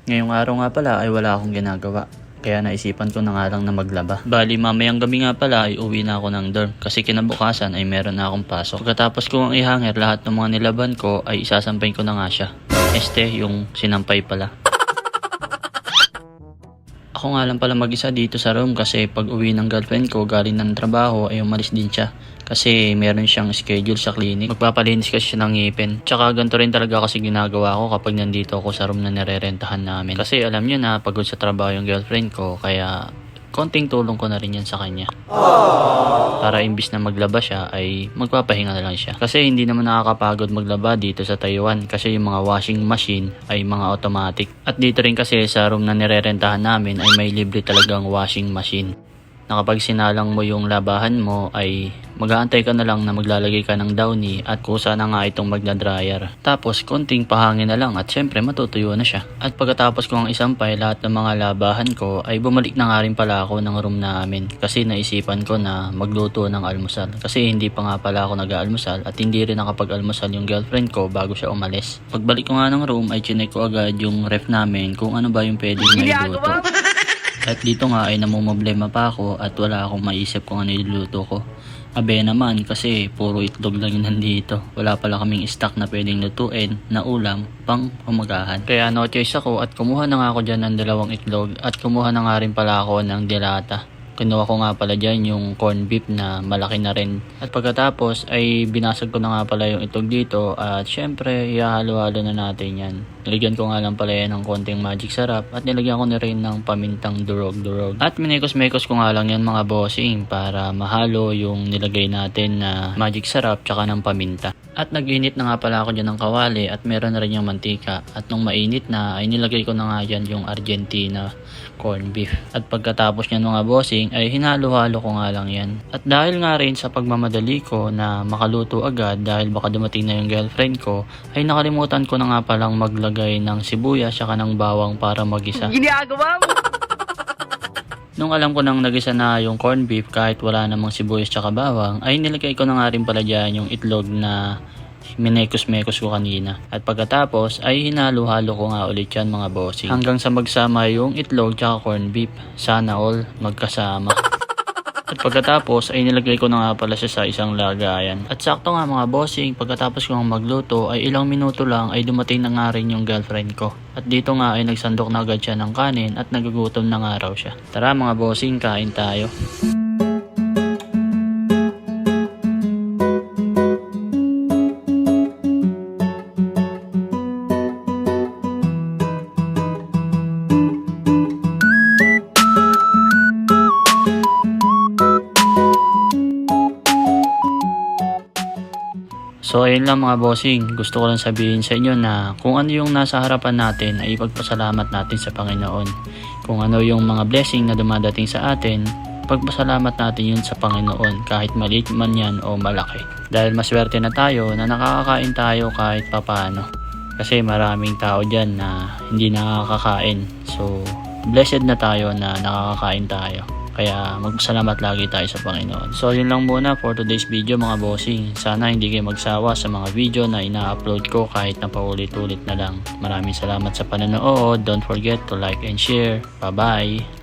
Ngayong araw nga pala ay wala akong ginagawa. Kaya naisipan ko na nga lang na maglaba. Bali mamayang gabi nga pala ay uwi na ako ng dorm kasi kinabukasan ay meron na akong pasok. Pagkatapos ko ang ihanger lahat ng mga nilaban ko ay isasampay ko na nga siya. Yung sinampay pala. Ako nga lang pala mag-isa dito sa room kasi pag uwi ng girlfriend ko galing ng trabaho ay umalis din siya. Kasi meron siyang schedule sa clinic. Magpapalinis kasi siya ng ngipin. Tsaka ganito rin talaga kasi ginagawa ko kapag nandito ako sa room na nirerentahan namin. Kasi alam niyo na pagod sa trabaho yung girlfriend ko. Kaya konting tulong ko na rin yan sa kanya. Para imbis na maglaba siya ay magpapahinga na lang siya. Kasi hindi naman nakakapagod maglaba dito sa Taiwan. Kasi yung mga washing machine ay mga automatic. At dito rin kasi sa room na nirerentahan namin ay may libre talagang washing machine. Na kapag sinalang mo yung labahan mo ay mag-aantay ka na lang na maglalagay ka ng downy at kusa na nga itong magna-dryer. Tapos konting pahangin na lang at syempre matutuyo na siya. At pagkatapos ko ang isampay lahat ng mga labahan ko ay bumalik na nga rin pala ako ng room namin. Kasi naisipan ko na magluto ng almusal. Kasi hindi pa nga pala ako nag-aalmusal at hindi rin nakapag-almusal yung girlfriend ko bago siya umalis. Pagbalik ko nga ng room ay chinek ko agad yung ref namin kung ano ba yung pwedeng mailuto. At dito nga ay namumblema pa ako at wala akong maisip kung ano iluluto ko. Abe naman kasi puro itlog lang yun nandito. Wala pala kaming stock na pwedeng lutuin na ulam pang umagahan. Kaya no choice ako at kumuha na nga ako dyan ng 2 itlog at kumuha na nga rin pala ako ng dilata. Kinuha ko nga pala dyan yung corn beef na malaki na rin. At pagkatapos ay binasag ko na nga pala yung itlog dito at syempre ihahalo-halo na natin yan. Nilagyan ko nga lang pala yan ng konting magic sarap at nilagyan ko na rin ng pamintang durog-durog. At minekos-mekos ko nga lang yan mga bossing para mahalo yung nilagay natin na magic sarap tsaka ng paminta. At nag-init na nga pala ako dyan ng kawali at meron na rin yung mantika. At nung mainit na ay nilagay ko na nga dyan yung Argentina corn beef. At pagkatapos nyan mga bossing ay hinalo-halo ko nga lang yan. At dahil nga rin sa pagmamadali ko na makaluto agad dahil baka dumating na yung girlfriend ko ay nakalimutan ko na nga palang maglagay ng sibuyas saka ng bawang para magisa. Ginagawa mo! Nung alam ko nang nagisa na yung corn beef kahit wala namang sibuyas tsaka bawang ay nilagay ko na nga rin pala dyan yung itlog na minekos-mekos ko kanina. At pagkatapos ay hinalo-halo ko nga ulit yan mga bossing. Hanggang sa magsama yung itlog tsaka corn beef. Sana all magkasama. At pagkatapos ay nilagay ko na nga pala siya sa isang lagayan. At sakto nga mga bossing, pagkatapos ko magluto ay ilang minuto lang ay dumating na nga rin yung girlfriend ko. At dito nga ay nagsandok na agad siya ng kanin at nagugutom na nga raw siya. Tara mga bossing, kain tayo. So ayun lang mga bossing, gusto ko lang sabihin sa inyo na kung ano yung nasa harapan natin ay ipagpasalamat natin sa Panginoon. Kung ano yung mga blessing na dumadating sa atin, pagpasalamat natin yun sa Panginoon kahit maliit man yan o malaki. Dahil maswerte na tayo na nakakakain tayo kahit papano. Kasi maraming tao dyan na hindi nakakakain. So blessed na tayo na nakakakain tayo. Kaya magpasalamat lagi tayo sa Panginoon. So yun lang muna for today's video mga bossing. Sana hindi kayo magsawa sa mga video na ina-upload ko kahit na paulit-ulit na lang. Maraming salamat sa panonood. Don't forget to like and share. Bye bye!